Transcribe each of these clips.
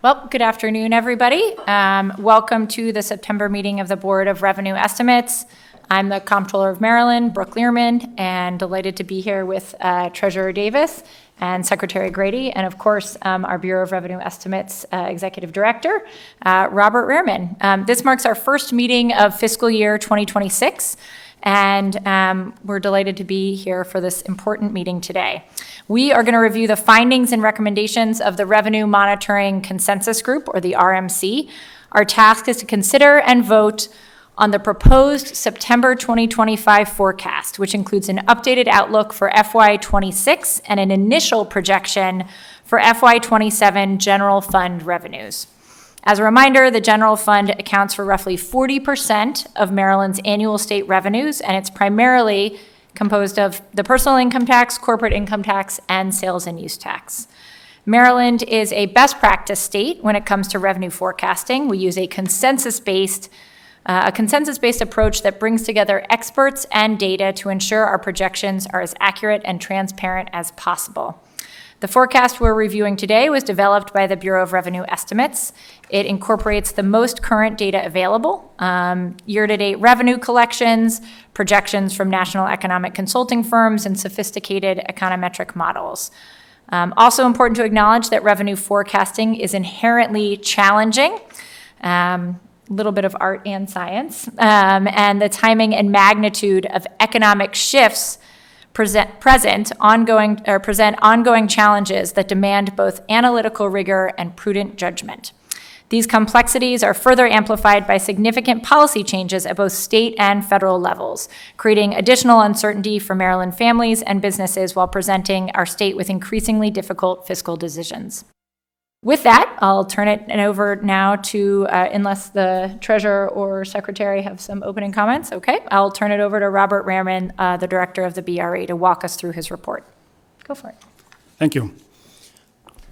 Well, good afternoon, everybody. Welcome to the September meeting of the Board of Revenue Estimates. I'm the Comptroller of Maryland, Brooke Lierman, and delighted to be here with Treasurer Davis and Secretary Grady, and of course, our Bureau of Revenue Estimates Executive Director, Robert Lierman. This marks our first meeting of fiscal year 2026, and we're delighted to be here for this important meeting today. We are going to review the findings and recommendations of the Revenue Monitoring Consensus Group, or the RMC. Our task is to consider and vote on the proposed September 2025 forecast, which includes an updated outlook for FY26 and an initial projection for FY27 general fund revenues. As a reminder, the general fund accounts for roughly 40% of Maryland's annual state revenues, and it's primarily composed of the personal income tax, corporate income tax, and sales and use tax. Maryland is a best practice state when it comes to revenue forecasting. We use a consensus-based approach that brings together experts and data to ensure our projections are as accurate and transparent as possible. The forecast we're reviewing today was developed by the Bureau of Revenue Estimates. It incorporates the most current data available, year-to-date revenue collections, projections from national economic consulting firms, and sophisticated econometric models. Also important to acknowledge that revenue forecasting is inherently challenging, a little bit of art and science, and the timing and magnitude of economic shifts present ongoing challenges that demand both analytical rigor and prudent judgment. These complexities are further amplified by significant policy changes at both state and federal levels, creating additional uncertainty for Maryland families and businesses while presenting our state with increasingly difficult fiscal decisions. With that, I'll turn it over now to, unless the Treasurer or Secretary have some opening comments, okay, I'll turn it over to Robert Lierman, the Director of the BRE, to walk us through his report. Go for it. Thank you.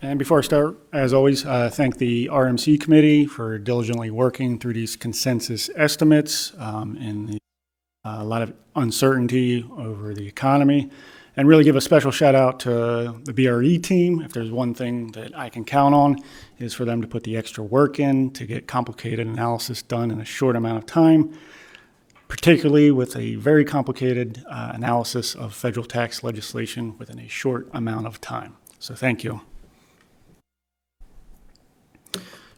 And before I start, as always, thank the RMC Committee for diligently working through these consensus estimates and a lot of uncertainty over the economy. And really give a special shout out to the BRE team. If there's one thing that I can count on, is for them to put the extra work in to get complicated analysis done in a short amount of time, particularly with a very complicated analysis of federal tax legislation within a short amount of time. So thank you.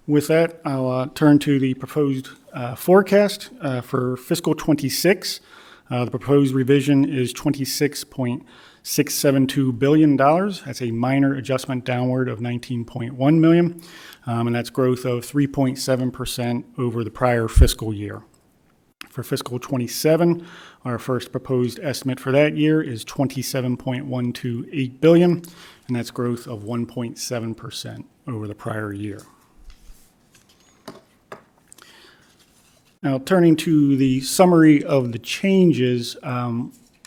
With that, I'll turn to the proposed forecast for fiscal 26. The proposed revision is $26.672 billion. That's a minor adjustment downward of $19.1 million, and that's growth of 3.7% over the prior fiscal year. For fiscal 27, our first proposed estimate for that year is $27.128 billion, and that's growth of 1.7% over the prior year. Now, turning to the summary of the changes,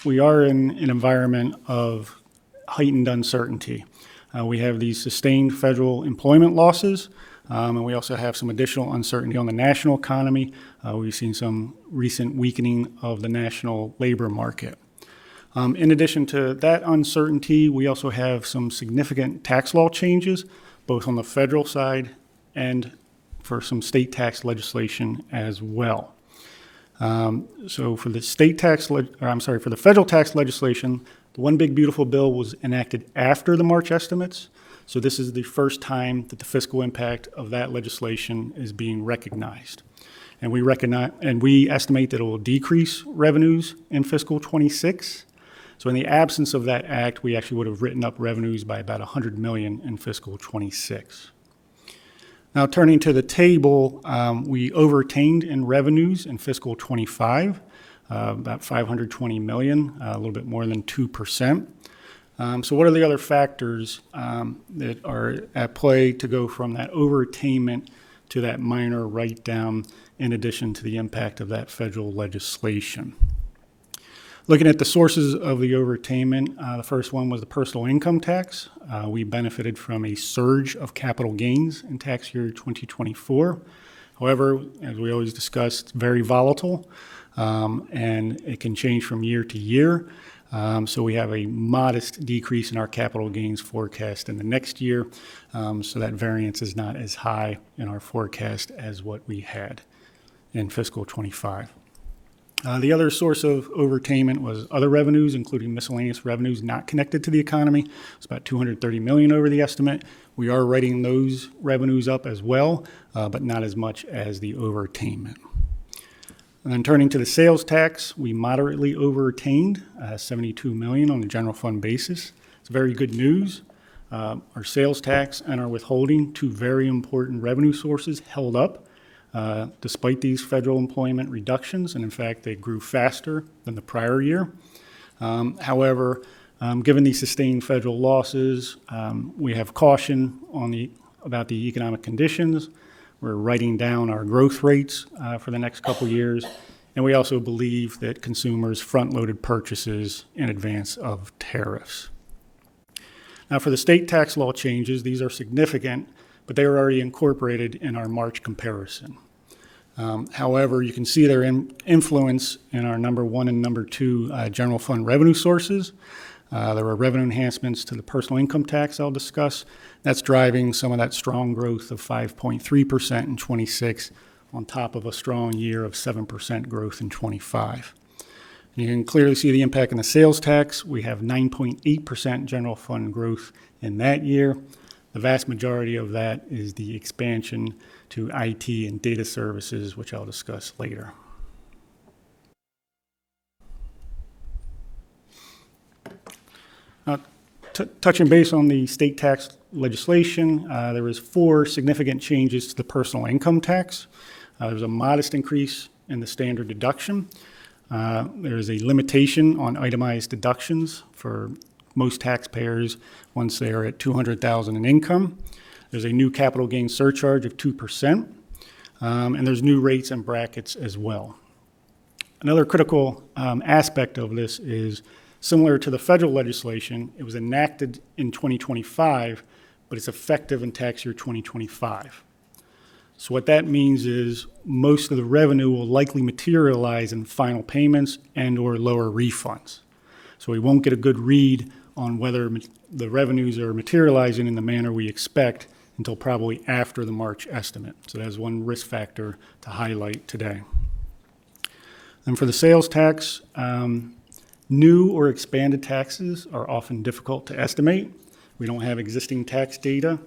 we are in an environment of heightened uncertainty. We have these sustained federal employment losses, and we also have some additional uncertainty on the national economy. We've seen some recent weakening of the national labor market. In addition to that uncertainty, we also have some significant tax law changes, both on the federal side and for some state tax legislation as well. So for the for the federal tax legislation, the One Big Beautiful Bill was enacted after the March estimates. So this is the first time that the fiscal impact of that legislation is being recognized. And we estimate that it will decrease revenues in fiscal 26. So in the absence of that act, we actually would have written up revenues by about $100 million in fiscal 26. Now, turning to the table, we overattained in revenues in fiscal 25, about $520 million, a little bit more than 2%. So what are the other factors that are at play to go from that overattainment to that minor write-down in addition to the impact of that federal legislation? Looking at the sources of the overattainment, the first one was the personal income tax. We benefited from a surge of capital gains in tax year 2024. However, as we always discuss, it's very volatile, and it can change from year to year. So we have a modest decrease in our capital gains forecast in the next year. So that variance is not as high in our forecast as what we had in fiscal '25. The other source of overtainment was other revenues, including miscellaneous revenues not connected to the economy. It's about $230 million over the estimate. We are writing those revenues up as well, but not as much as the overtainment. And then turning to the sales tax, we moderately overattained $72 million on the general fund basis. It's very good news. Our sales tax and our withholding, two very important revenue sources, held up despite these federal employment reductions, and in fact, they grew faster than the prior year. However, given these sustained federal losses, we have caution about the economic conditions. We're writing down our growth rates for the next couple years, and we also believe that consumers front-loaded purchases in advance of tariffs. Now, for the state tax law changes, these are significant, but they were already incorporated in our March comparison. However, you can see their influence in our number 1 and number 2 general fund revenue sources. There were revenue enhancements to the personal income tax I'll discuss. That's driving some of that strong growth of 5.3% in '26 on top of a strong year of 7% growth in '25. You can clearly see the impact on the sales tax. We have 9.8% general fund growth in that year. The vast majority of that is the expansion to IT and data services, which I'll discuss later. Touching base on the state tax legislation, there was 4 significant changes to the personal income tax. There was a modest increase in the standard deduction. There is a limitation on itemized deductions for most taxpayers once they are at $200,000 in income. There's a new capital gain surcharge of 2%, and there's new rates and brackets as well. Another critical aspect of this is similar to the federal legislation. It was enacted in 2025, but it's effective in tax year 2025. So what that means is most of the revenue will likely materialize in final payments and or lower refunds. So we won't get a good read on whether the revenues are materializing in the manner we expect until probably after the March estimate. So that's one risk factor to highlight today. And for the sales tax, new or expanded taxes are often difficult to estimate. We don't have existing tax data.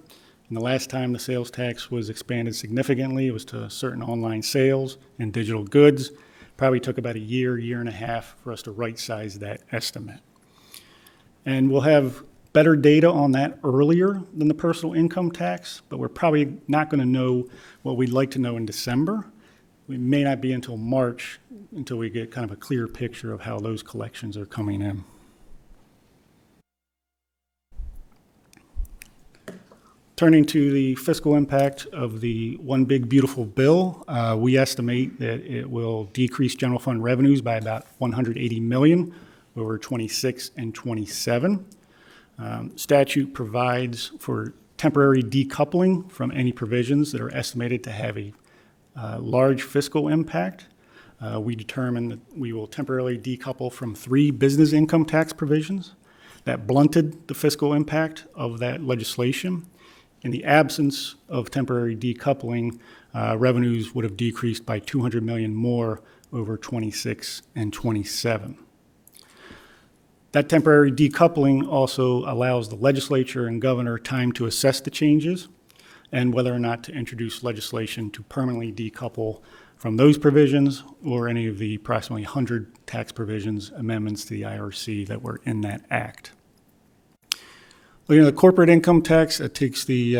And the last time the sales tax was expanded significantly, it was to certain online sales and digital goods. Probably took about a year, year and a half for us to right-size that estimate. And we'll have better data on that earlier than the personal income tax, but we're probably not going to know what we'd like to know in December. We may not be until March until we get kind of a clear picture of how those collections are coming in. Turning to the fiscal impact of the One Big Beautiful Bill, we estimate that it will decrease general fund revenues by about $180 million over '26 and '27. Statute provides for temporary decoupling from any provisions that are estimated to have a large fiscal impact. We determined that we will temporarily decouple from 3 business income tax provisions that blunted the fiscal impact of that legislation. In the absence of temporary decoupling, revenues would have decreased by $200 million more over '26 and '27. That temporary decoupling also allows the legislature and governor time to assess the changes and whether or not to introduce legislation to permanently decouple from those provisions or any of the approximately 100 tax provisions amendments to the IRC that were in that act. Looking at the corporate income tax, it takes the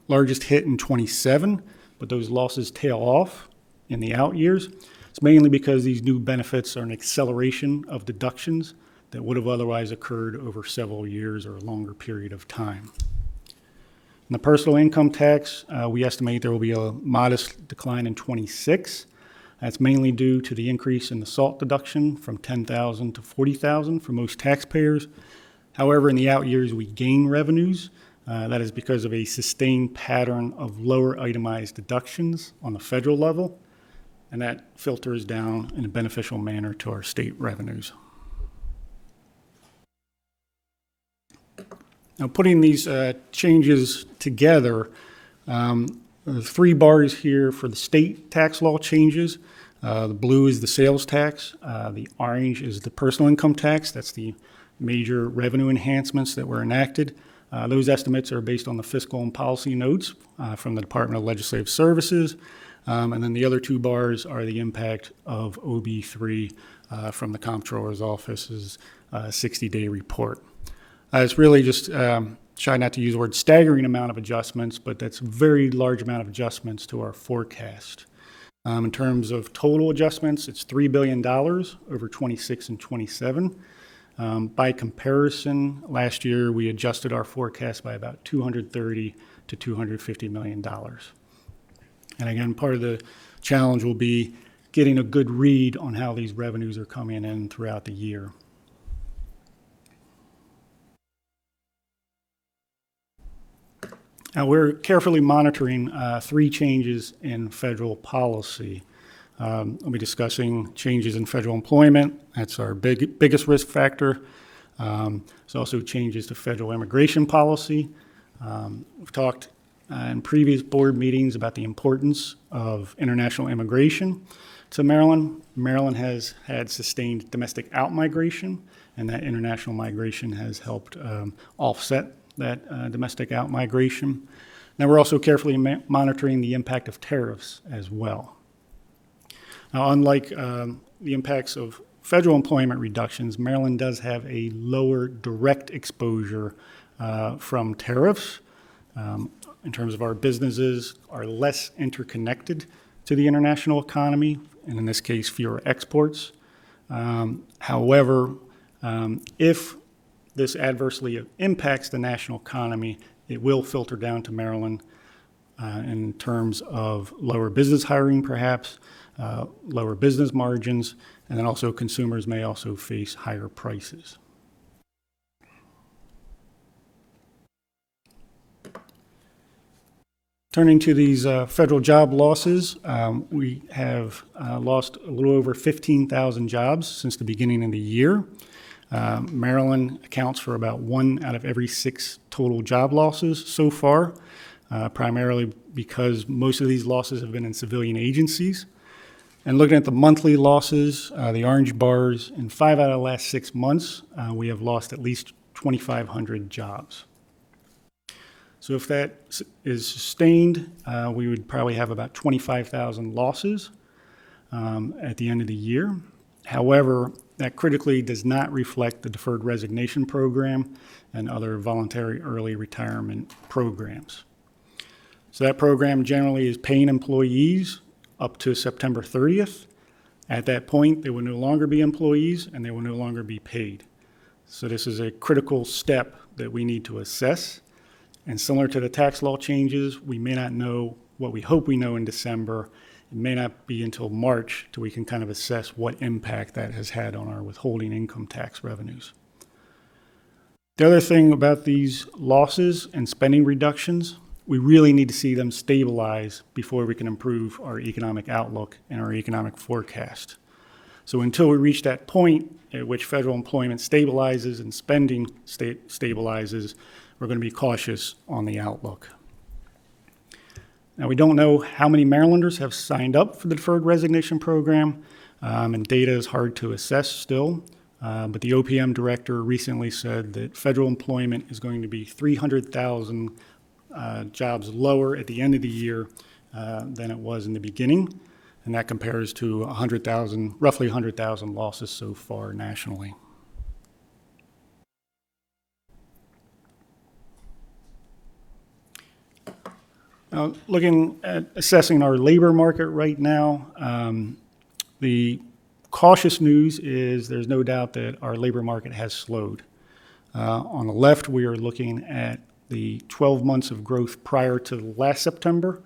largest hit in '27, but those losses tail off in the out years. It's mainly because these new benefits are an acceleration of deductions that would have otherwise occurred over several years or a longer period of time. In the personal income tax, we estimate there will be a modest decline in '26. That's mainly due to the increase in the SALT deduction from $10,000 to $40,000 for most taxpayers. However, in the out years, we gain revenues. That is because of a sustained pattern of lower itemized deductions on the federal level, and that filters down in a beneficial manner to our state revenues. Now, putting these changes together, the 3 bars here for the state tax law changes. The blue is the sales tax. The orange is the personal income tax. That's the major revenue enhancements that were enacted. Those estimates are based on the fiscal and policy notes from the Department of Legislative Services. And then the other 2 bars are the impact of OB3 from the Comptroller's Office's 60-day report. It's really just try not to use the word staggering amount of adjustments, but that's a very large amount of adjustments to our forecast. In terms of total adjustments, it's $3 billion over 26 and 27. By comparison, last year we adjusted our forecast by about $230 to $250 million. And again, part of the challenge will be getting a good read on how these revenues are coming in throughout the year. Now, we're carefully monitoring 3 changes in federal policy. We'll be discussing changes in federal employment. That's our biggest risk factor. There's also changes to federal immigration policy. We've talked in previous board meetings about the importance of international immigration to Maryland. Maryland has had sustained domestic outmigration, and that international migration has helped offset that domestic outmigration. Now, we're also carefully monitoring the impact of tariffs as well. Now, unlike the impacts of federal employment reductions, Maryland does have a lower direct exposure from tariffs. In terms of our businesses are less interconnected to the international economy, and in this case, fewer exports. However, if this adversely impacts the national economy, it will filter down to Maryland in terms of lower business hiring, perhaps, lower business margins, and then also consumers may also face higher prices. Turning to these federal job losses, we have lost a little over 15,000 jobs since the beginning of the year. Maryland accounts for about 1 out of every 6 total job losses so far, primarily because most of these losses have been in civilian agencies. And looking at the monthly losses, the orange bars, in 5 out of the last 6 months, we have lost at least 2,500 jobs. So if that is sustained, we would probably have about 25,000 losses at the end of the year. However, that critically does not reflect the deferred resignation program and other voluntary early retirement programs. So that program generally is paying employees up to September 30th. At that point, they will no longer be employees and they will no longer be paid. So this is a critical step that we need to assess. And similar to the tax law changes, we may not know what we hope we know in December. It may not be until March till we can kind of assess what impact that has had on our withholding income tax revenues. The other thing about these losses and spending reductions, we really need to see them stabilize before we can improve our economic outlook and our economic forecast. So until we reach that point at which federal employment stabilizes and spending stabilizes, we're going to be cautious on the outlook. Now, we don't know how many Marylanders have signed up for the deferred resignation program, and data is hard to assess still. But the OPM director recently said that federal employment is going to be 300,000 jobs lower at the end of the year than it was in the beginning, and that compares to roughly 100,000 losses so far nationally. Looking at assessing our labor market right now, the cautious news is there's no doubt that our labor market has slowed. On the left, we are looking at the 12 months of growth prior to last September,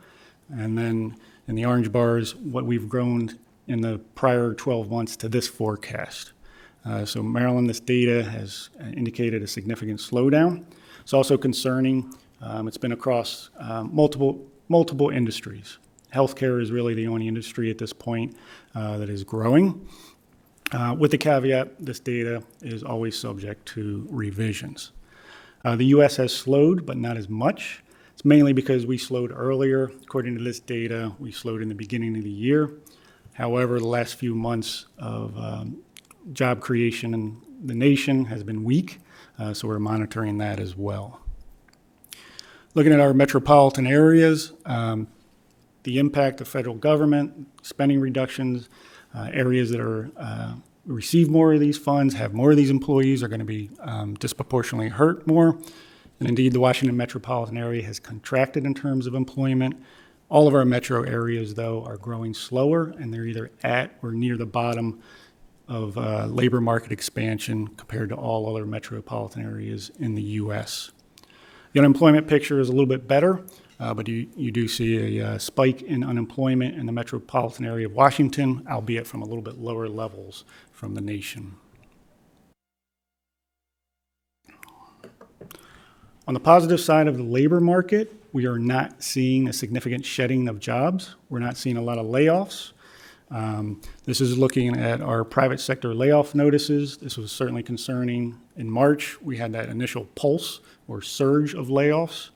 and then in the orange bars, what we've grown in the prior 12 months to this forecast. So Maryland, this data has indicated a significant slowdown. It's also concerning. It's been across multiple industries. Healthcare is really the only industry at this point that is growing. With the caveat, this data is always subject to revisions. The U.S. has slowed, but not as much. It's mainly because we slowed earlier. According to this data, we slowed in the beginning of the year. However, the last few months of job creation in the nation has been weak, so we're monitoring that as well. Looking at our metropolitan areas, the impact of federal government, spending reductions, areas that are receive more of these funds, have more of these employees, are going to be disproportionately hurt more. And indeed, the Washington metropolitan area has contracted in terms of employment. All of our metro areas, though, are growing slower, and they're either at or near the bottom of labor market expansion compared to all other metropolitan areas in the U.S. The unemployment picture is a little bit better, but you do see a spike in unemployment in the metropolitan area of Washington, albeit from a little bit lower levels from the nation. On the positive side of the labor market, we are not seeing a significant shedding of jobs. We're not seeing a lot of layoffs. This is looking at our private sector layoff notices. This was certainly concerning. In March, we had that initial pulse or surge of layoffs.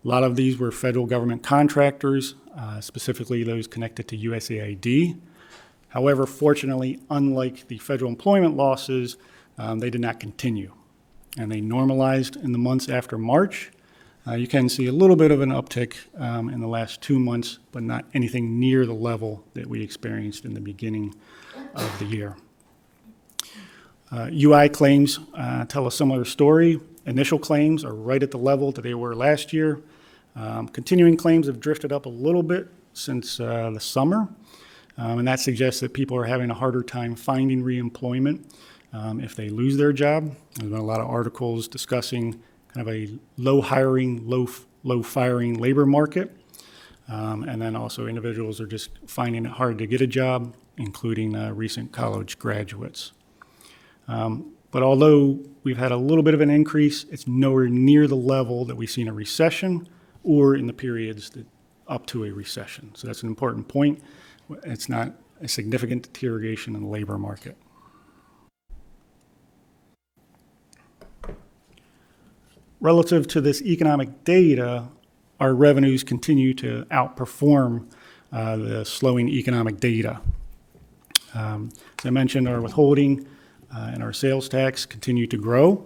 A lot of these were federal government contractors, specifically those connected to USAID. However, fortunately, unlike the federal employment losses, they did not continue, and they normalized in the months after March. You can see a little bit of an uptick in the last 2 months, but not anything near the level that we experienced in the beginning of the year. UI claims tell a similar story. Initial claims are right at the level that they were last year. Continuing claims have drifted up a little bit since the summer, and that suggests that people are having a harder time finding reemployment if they lose their job. There's been a lot of articles discussing kind of a low hiring, low firing labor market. And then also individuals are just finding it hard to get a job, including recent college graduates. But although we've had a little bit of an increase, it's nowhere near the level that we see in a recession or in the periods that up to a recession. So that's an important point. It's not a significant deterioration in the labor market. Relative to this economic data, our revenues continue to outperform the slowing economic data. As I mentioned, our withholding and our sales tax continue to grow.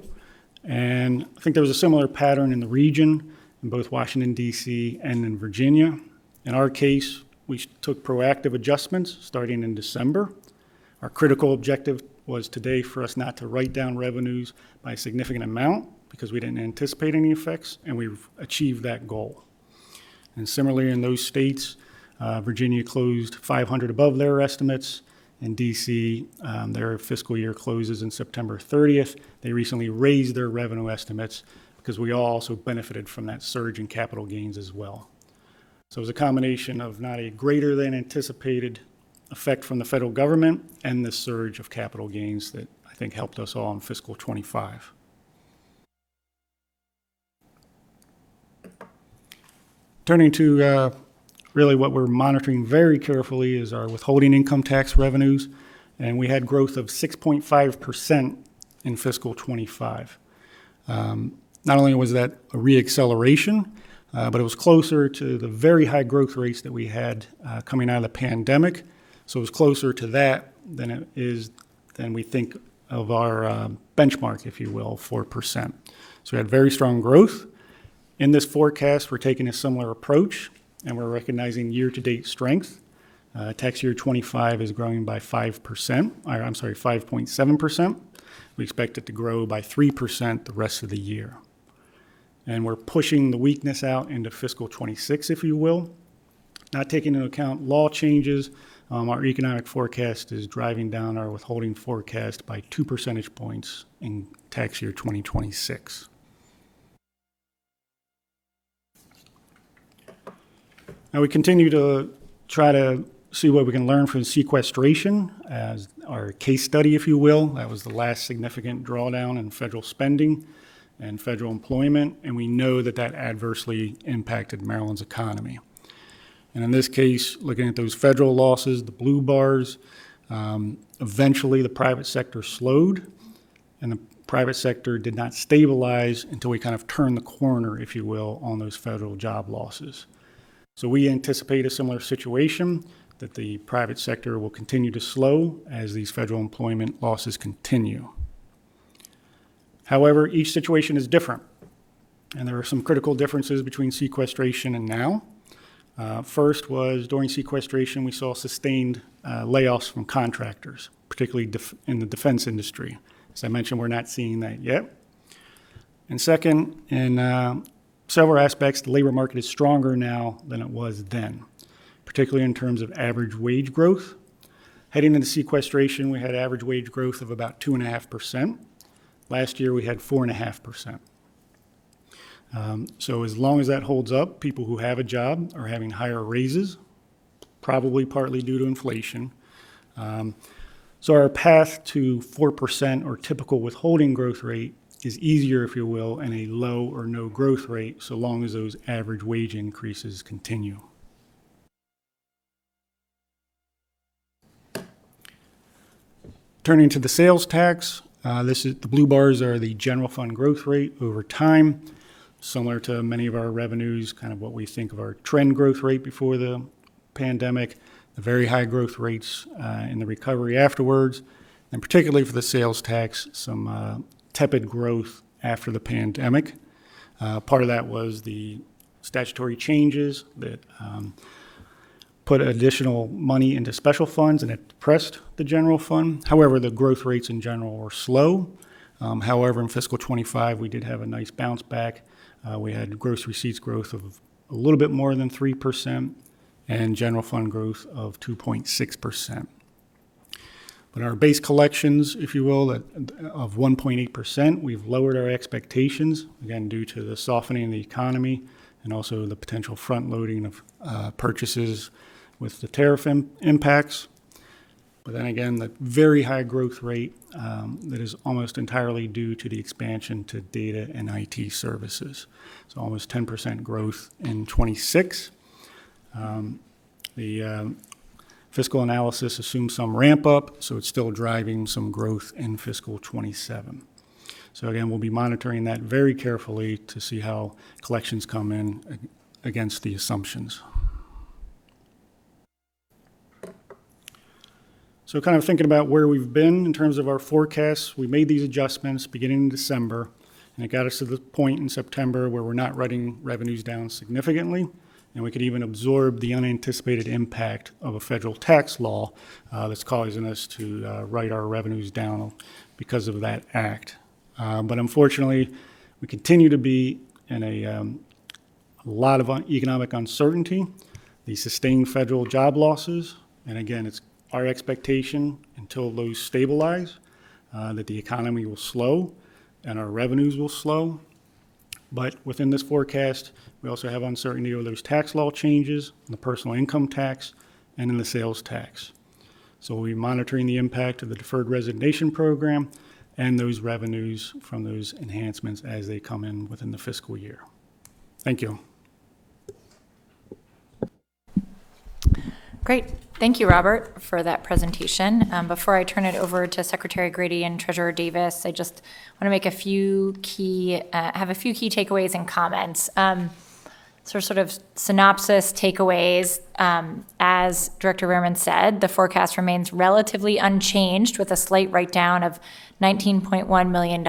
And I think there was a similar pattern in the region in both Washington, D.C. and in Virginia. In our case, we took proactive adjustments starting in December. Our critical objective was today for us not to write down revenues by a significant amount because we didn't anticipate any effects, and we've achieved that goal. And similarly, in those states, Virginia closed 500 above their estimates. In D.C., their fiscal year closes in September 30th. They recently raised their revenue estimates because we all also benefited from that surge in capital gains as well. So it was a combination of not a greater than anticipated effect from the federal government and the surge of capital gains that I think helped us all in fiscal 25. Turning to really what we're monitoring very carefully is our withholding income tax revenues, and we had growth of 6.5% in fiscal 25. Not only was that a reacceleration, but it was closer to the very high growth rates that we had coming out of the pandemic. So it was closer to that than we think of our benchmark, if you will, 4%. So we had very strong growth. In this forecast, we're taking a similar approach, and we're recognizing year-to-date strength. Tax year 25 is growing by 5.7%. We expect it to grow by 3% the rest of the year. And we're pushing the weakness out into fiscal 26, if you will. Not taking into account law changes, our economic forecast is driving down our withholding forecast by 2 percentage points in tax year 2026. Now we continue to try to see what we can learn from sequestration as our case study, if you will. That was the last significant drawdown in federal spending and federal employment, and we know that that adversely impacted Maryland's economy. And in this case, looking at those federal losses, the blue bars, eventually the private sector slowed, and the private sector did not stabilize until we kind of turned the corner, if you will, on those federal job losses. So we anticipate a similar situation, that the private sector will continue to slow as these federal employment losses continue. However, each situation is different, and there are some critical differences between sequestration and now. First was during sequestration, we saw sustained layoffs from contractors, particularly in the defense industry. As I mentioned, we're not seeing that yet. And second, in several aspects, the labor market is stronger now than it was then, particularly in terms of average wage growth. Heading into sequestration, we had average wage growth of about 2.5%. Last year, we had 4.5%. So as long as that holds up, people who have a job are having higher raises, probably partly due to inflation. So our path to 4% or typical withholding growth rate is easier, if you will, in a low or no growth rate, so long as those average wage increases continue. Turning to the sales tax, the blue bars are the general fund growth rate over time. Similar to many of our revenues, kind of what we think of our trend growth rate before the pandemic, the very high growth rates in the recovery afterwards, and particularly for the sales tax, some tepid growth after the pandemic. Part of that was the statutory changes that put additional money into special funds, and it depressed the general fund. However, the growth rates in general were slow. However, in fiscal 25, we did have a nice bounce back. We had gross receipts growth of a little bit more than 3% and general fund growth of 2.6%. But our base collections, if you will, of 1.8%, we've lowered our expectations, again, due to the softening of the economy and also the potential front loading of purchases with the tariff impacts. But then again, the very high growth rate that is almost entirely due to the expansion to data and IT services. So almost 10% growth in 26. The fiscal analysis assumes some ramp up, so it's still driving some growth in fiscal 27. So again, we'll be monitoring that very carefully to see how collections come in against the assumptions. So kind of thinking about where we've been in terms of our forecasts, we made these adjustments beginning in December, and it got us to the point in September where we're not writing revenues down significantly, and we could even absorb the unanticipated impact of a federal tax law that's causing us to write our revenues down because of that act. But unfortunately, we continue to be in a lot of economic uncertainty, the sustained federal job losses, and again, it's our expectation until those stabilize, that the economy will slow and our revenues will slow. But within this forecast, we also have uncertainty over those tax law changes, in the personal income tax, and in the sales tax. So we'll be monitoring the impact of the deferred resignation program and those revenues from those enhancements as they come in within the fiscal year. Thank you. Great. Thank you, Robert, for that presentation. Before I turn it over to Secretary Grady and Treasurer Davis, I just want to make a few key takeaways and comments. So sort of synopsis takeaways. As Director Lierman said, the forecast remains relatively unchanged with a slight write-down of $19.1 million.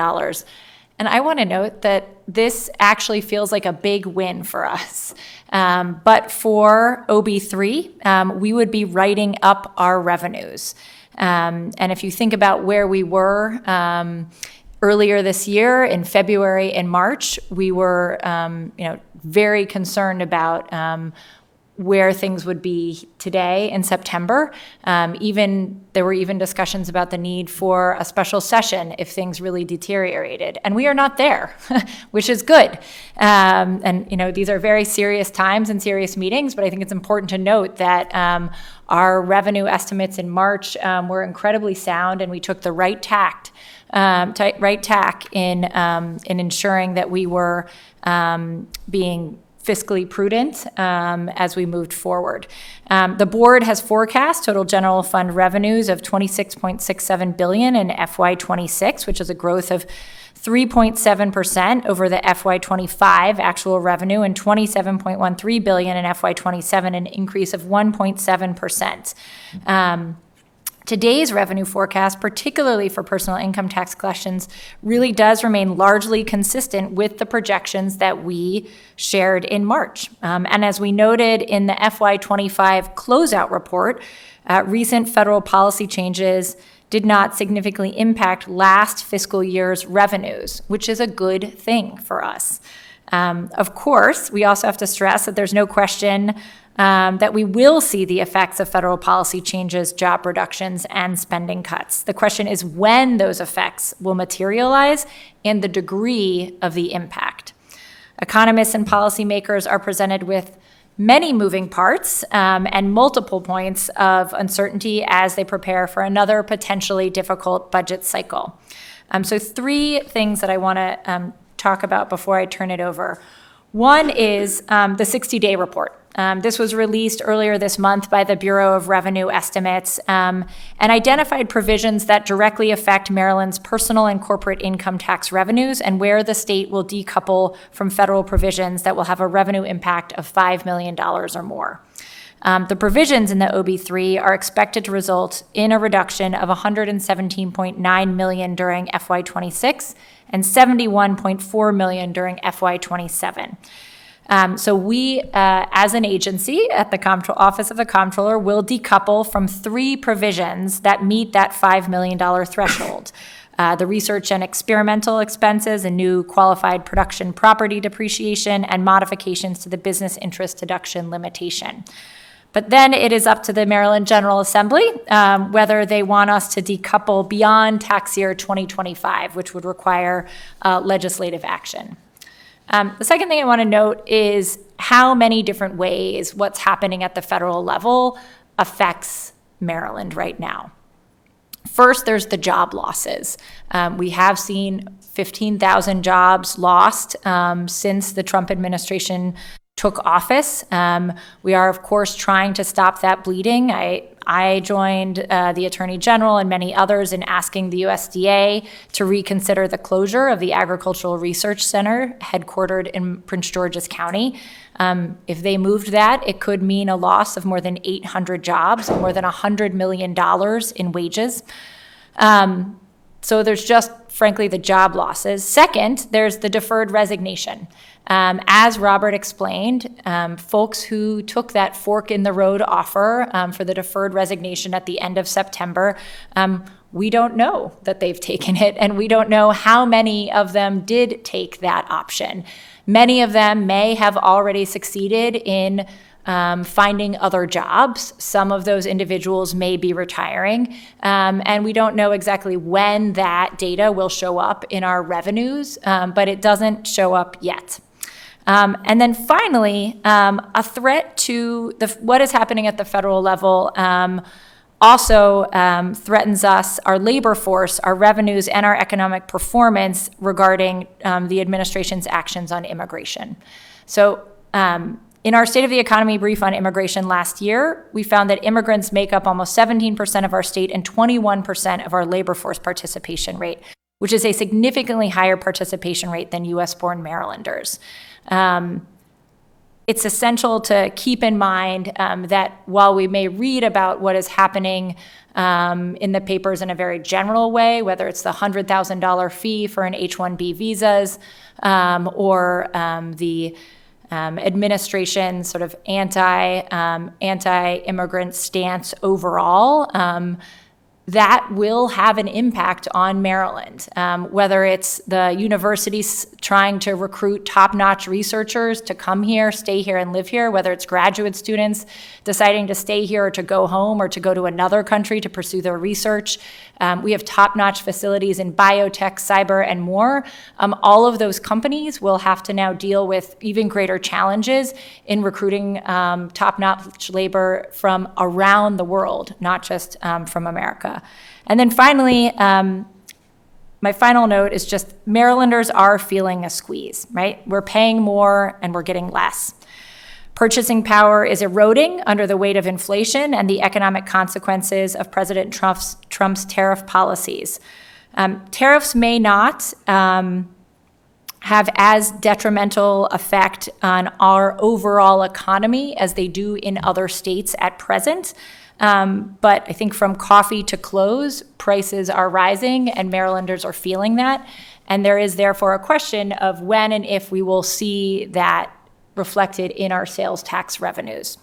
And I want to note that this actually feels like a big win for us. But for OB3, we would be writing up our revenues. And if you think about where we were earlier this year, in February and March, we were very concerned about where things would be today in September. There were even discussions about the need for a special session if things really deteriorated. And we are not there, which is good. These are very serious times and serious meetings, but I think it's important to note that our revenue estimates in March were incredibly sound, and we took the right tack in ensuring that we were being fiscally prudent as we moved forward. The board has forecast total general fund revenues of $26.67 billion in FY26, which is a growth of 3.7% over the FY25 actual revenue, and $27.13 billion in FY27, an increase of 1.7%. Today's revenue forecast, particularly for personal income tax collections, really does remain largely consistent with the projections that we shared in March. And as we noted in the FY25 closeout report, recent federal policy changes did not significantly impact last fiscal year's revenues, which is a good thing for us. Of course, we also have to stress that there's no question that we will see the effects of federal policy changes, job reductions, and spending cuts. The question is when those effects will materialize and the degree of the impact. Economists and policymakers are presented with many moving parts and multiple points of uncertainty as they prepare for another potentially difficult budget cycle. So 3 things that I want to talk about before I turn it over. One is the 60-day report. This was released earlier this month by the Bureau of Revenue Estimates and identified provisions that directly affect Maryland's personal and corporate income tax revenues and where the state will decouple from federal provisions that will have a revenue impact of $5 million or more. The provisions in the OB3 are expected to result in a reduction of $117.9 million during FY26 and $71.4 million during FY27. So we, as an agency at the Office of the Comptroller, will decouple from 3 provisions that meet that $5 million threshold. The research and experimental expenses, a new qualified production property depreciation, and modifications to the business interest deduction limitation. But then it is up to the Maryland General Assembly whether they want us to decouple beyond tax year 2025, which would require legislative action. The second thing I want to note is how many different ways what's happening at the federal level affects Maryland right now. First, there's the job losses. We have seen 15,000 jobs lost since the Trump administration took office. We are, of course, trying to stop that bleeding. I joined the Attorney General and many others in asking the USDA to reconsider the closure of the Agricultural Research Center headquartered in Prince George's County. If they moved that, it could mean a loss of more than 800 jobs, more than $100 million in wages. So there's just, frankly, the job losses. Second, there's the deferred resignation. As Robert explained, folks who took that fork in the road offer for the deferred resignation at the end of September, we don't know that they've taken it, and we don't know how many of them did take that option. Many of them may have already succeeded in finding other jobs. Some of those individuals may be retiring, and we don't know exactly when that data will show up in our revenues, but it doesn't show up yet. And then finally, a threat to what is happening at the federal level also threatens us, our labor force, our revenues, and our economic performance regarding the administration's actions on immigration. So in our State of the Economy brief on immigration last year, we found that immigrants make up almost 17% of our state and 21% of our labor force participation rate, which is a significantly higher participation rate than U.S.-born Marylanders. It's essential to keep in mind that while we may read about what is happening in the papers in a very general way, whether it's the $100,000 fee for an H-1B visas or the administration's sort of anti-immigrant stance overall, that will have an impact on Maryland, whether it's the universities trying to recruit top-notch researchers to come here, stay here, and live here, whether it's graduate students deciding to stay here or to go home or to go to another country to pursue their research. We have top-notch facilities in biotech, cyber, and more. All of those companies will have to now deal with even greater challenges in recruiting top-notch labor from around the world, not just from America. And then finally, my final note is just Marylanders are feeling a squeeze, right? We're paying more and we're getting less. Purchasing power is eroding under the weight of inflation and the economic consequences of President Trump's tariff policies. Tariffs may not have as detrimental effect on our overall economy as they do in other states at present. But I think from coffee to clothes, prices are rising and Marylanders are feeling that. And there is therefore a question of when and if we will see that reflected in our sales tax revenues.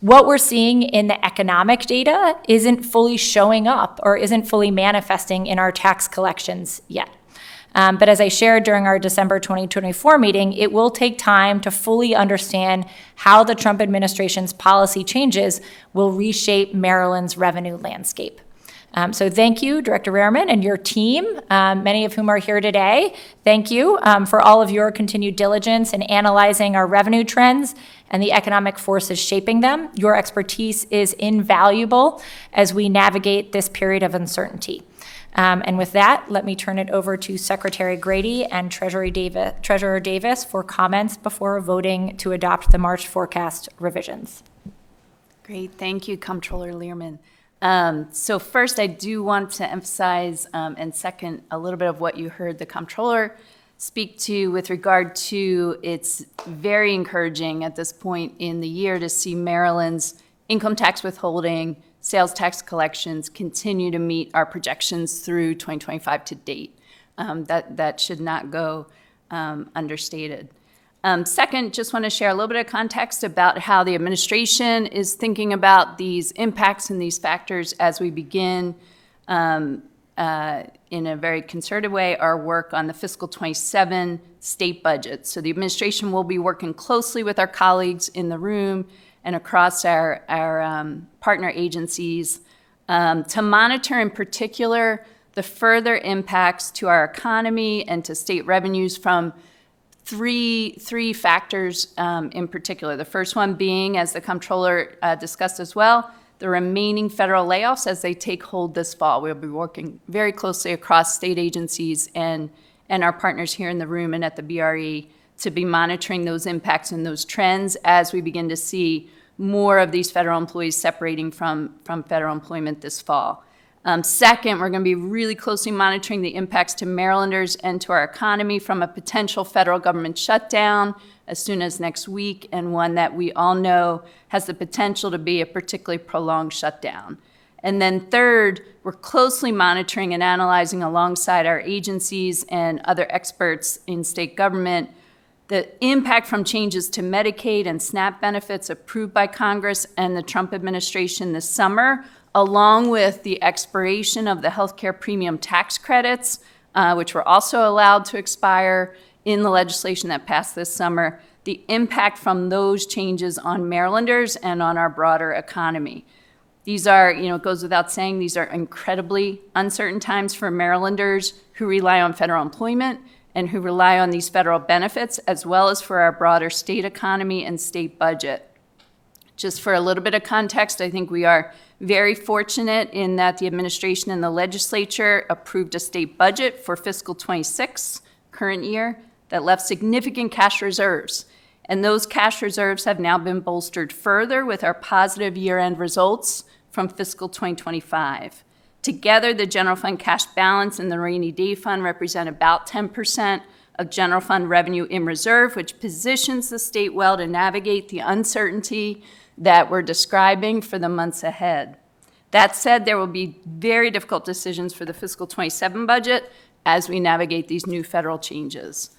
What we're seeing in the economic data isn't fully showing up or isn't fully manifesting in our tax collections yet. But as I shared during our December 2024 meeting, it will take time to fully understand how the Trump administration's policy changes will reshape Maryland's revenue landscape. So thank you, Director Lierman, and your team, many of whom are here today. Thank you for all of your continued diligence in analyzing our revenue trends and the economic forces shaping them. Your expertise is invaluable as we navigate this period of uncertainty. And with that, let me turn it over to Secretary Grady and Treasurer Davis for comments before voting to adopt the March forecast revisions. Great, thank you, Comptroller Lierman. So first, I do want to emphasize and second a little bit of what you heard the Comptroller speak to with regard to it's very encouraging at this point in the year to see Maryland's income tax withholding, sales tax collections continue to meet our projections through 2025 to date. That should not go understated. Second, just want to share a little bit of context about how the administration is thinking about these impacts and these factors as we begin in a very concerted way our work on the fiscal 27 state budget. So the administration will be working closely with our colleagues in the room and across our partner agencies to monitor in particular the further impacts to our economy and to state revenues from three factors in particular. The first one being, as the Comptroller discussed as well, the remaining federal layoffs as they take hold this fall. We'll be working very closely across state agencies and our partners here in the room and at the BRE to be monitoring those impacts and those trends as we begin to see more of these federal employees separating from federal employment this fall. Second, we're going to be really closely monitoring the impacts to Marylanders and to our economy from a potential federal government shutdown as soon as next week, and one that we all know has the potential to be a particularly prolonged shutdown. And then third, we're closely monitoring and analyzing alongside our agencies and other experts in state government the impact from changes to Medicaid and SNAP benefits approved by Congress and the Trump administration this summer, along with the expiration of the healthcare premium tax credits, which were also allowed to expire in the legislation that passed this summer, the impact from those changes on Marylanders and on our broader economy. These are, it goes without saying, these are incredibly uncertain times for Marylanders who rely on federal employment and who rely on these federal benefits, as well as for our broader state economy and state budget. Just for a little bit of context, I think we are very fortunate in that the administration and the legislature approved a state budget for fiscal 26, current year, that left significant cash reserves. And those cash reserves have now been bolstered further with our positive year-end results from fiscal 2025. Together, the general fund cash balance and the rainy day fund represent about 10% of general fund revenue in reserve, which positions the state well to navigate the uncertainty that we're describing for the months ahead. That said, there will be very difficult decisions for the fiscal 27 budget as we navigate these new federal changes.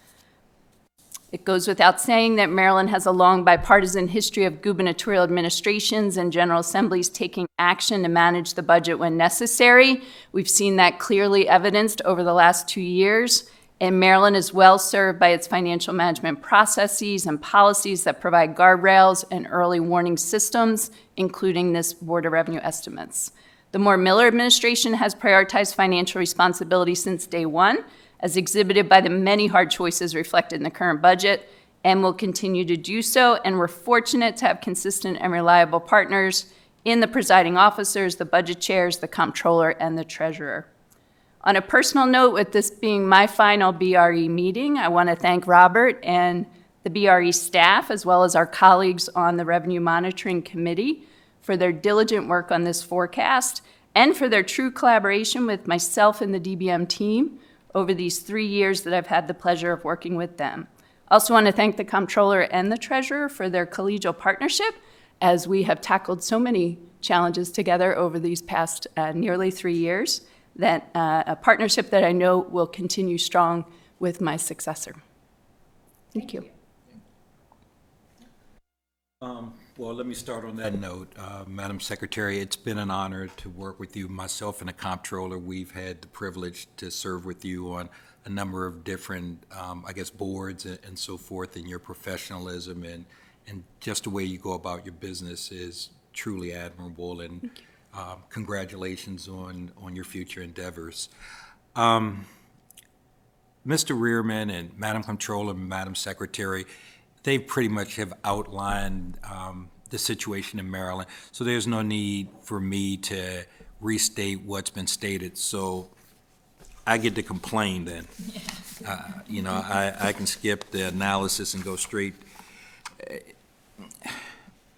It goes without saying that Maryland has a long bipartisan history of gubernatorial administrations and general assemblies taking action to manage the budget when necessary. We've seen that clearly evidenced over the last 2 years, and Maryland is well served by its financial management processes and policies that provide guardrails and early warning systems, including this Board of Revenue estimates. The Moore-Miller administration has prioritized financial responsibility since day one, as exhibited by the many hard choices reflected in the current budget, and will continue to do so. And we're fortunate to have consistent and reliable partners in the presiding officers, the budget chairs, the comptroller, and the treasurer. On a personal note, with this being my final BRE meeting, I want to thank Robert and the BRE staff, as well as our colleagues on the Revenue Monitoring Committee, for their diligent work on this forecast and for their true collaboration with myself and the DBM team over these 3 years that I've had the pleasure of working with them. I also want to thank the Comptroller and the Treasurer for their collegial partnership, as we have tackled so many challenges together over these past nearly 3 years, that a partnership that I know will continue strong with my successor. Thank you. Well, let me start on that note. Madam Secretary, it's been an honor to work with you. Myself and the Comptroller, we've had the privilege to serve with you on a number of different, boards and so forth, and your professionalism and just the way you go about your business is truly admirable, and congratulations on your future endeavors. Mr. Lierman and Madam Comptroller and Madam Secretary, they pretty much have outlined the situation in Maryland, so there's no need for me to restate what's been stated. So I get to complain then. I can skip the analysis and go straight.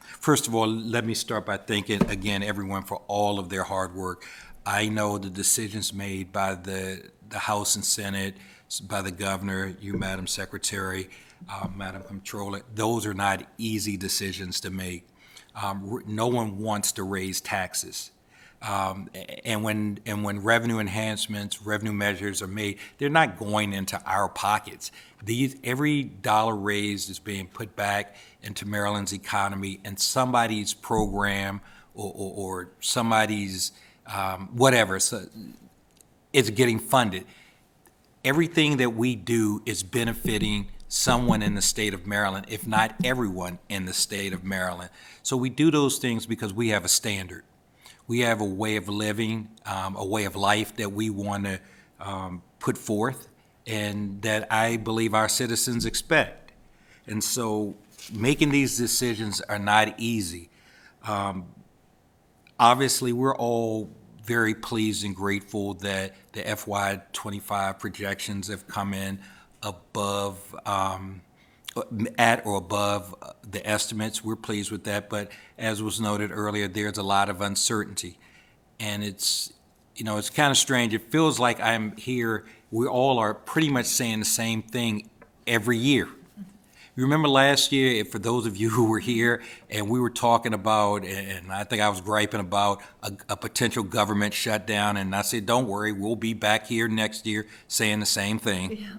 First of all, let me start by thanking, again, everyone for all of their hard work. I know the decisions made by the House and Senate, by the governor, you, Madam Secretary, Madam Comptroller, those are not easy decisions to make. No one wants to raise taxes. And when revenue enhancements, revenue measures are made, they're not going into our pockets. Every dollar raised is being put back into Maryland's economy, and somebody's program or somebody's whatever, so it's getting funded. Everything that we do is benefiting someone in the state of Maryland, if not everyone in the state of Maryland. So we do those things because we have a standard. We have a way of living, a way of life that we want to put forth, and that I believe our citizens expect. And so making these decisions are not easy. Obviously, we're all very pleased and grateful that the FY25 projections have come in above, at or above the estimates. We're pleased with that, but as was noted earlier, there's a lot of uncertainty. And it's kind of strange. It feels like I'm here, we all are pretty much saying the same thing every year. You remember last year, for those of you who were here, and we were talking about, and I think I was griping about a potential government shutdown, and I said, don't worry, we'll be back here next year saying the same thing. Yeah.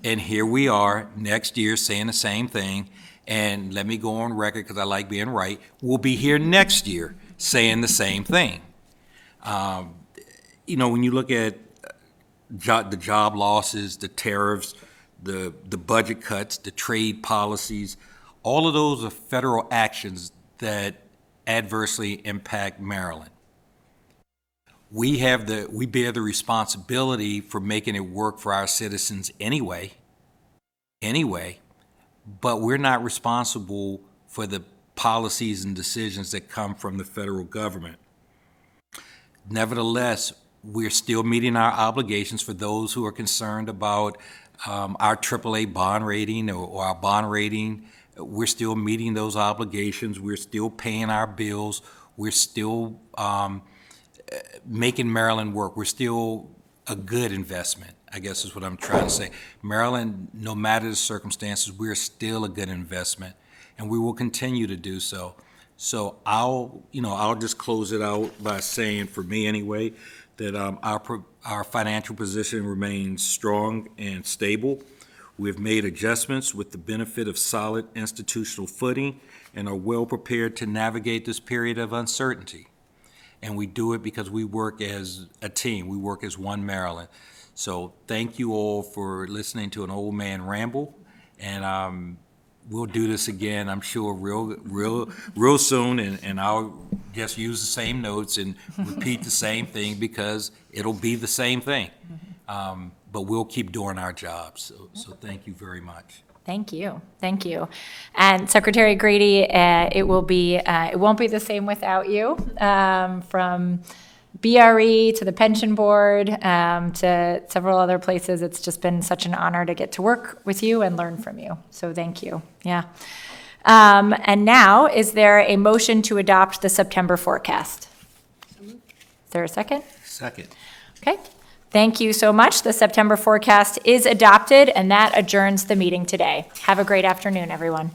And here we are next year saying the same thing, and let me go on record because I like being right, we'll be here next year saying the same thing. When you look at the job losses, the tariffs, the budget cuts, the trade policies, all of those are federal actions that adversely impact Maryland. We bear the responsibility for making it work for our citizens anyway, but we're not responsible for the policies and decisions that come from the federal government. Nevertheless, we're still meeting our obligations. For those who are concerned about our AAA bond rating or our bond rating, we're still meeting those obligations. We're still paying our bills. We're still making Maryland work. We're still a good investment, I guess is what I'm trying to say. Maryland, no matter the circumstances, we're still a good investment, and we will continue to do so. So I'll just close it out by saying, for me anyway, that our financial position remains strong and stable. We've made adjustments with the benefit of solid institutional footing and are well prepared to navigate this period of uncertainty. And we do it because we work as a team. We work as one Maryland. So thank you all for listening to an old man ramble, and we'll do this again, I'm sure, real soon, and I'll just use the same notes and repeat the same thing because it'll be the same thing. But we'll keep doing our jobs. So thank you very much. Thank you. And Secretary Grady, it won't be the same without you. From BRE, to the pension board, to several other places. It's just been such an honor to get to work with you and learn from you. So thank you. Yeah. And now, is there a motion to adopt the September forecast? Is there a second? Second. Okay. Thank you so much. The September forecast is adopted, and that adjourns the meeting today. Have a great afternoon, everyone.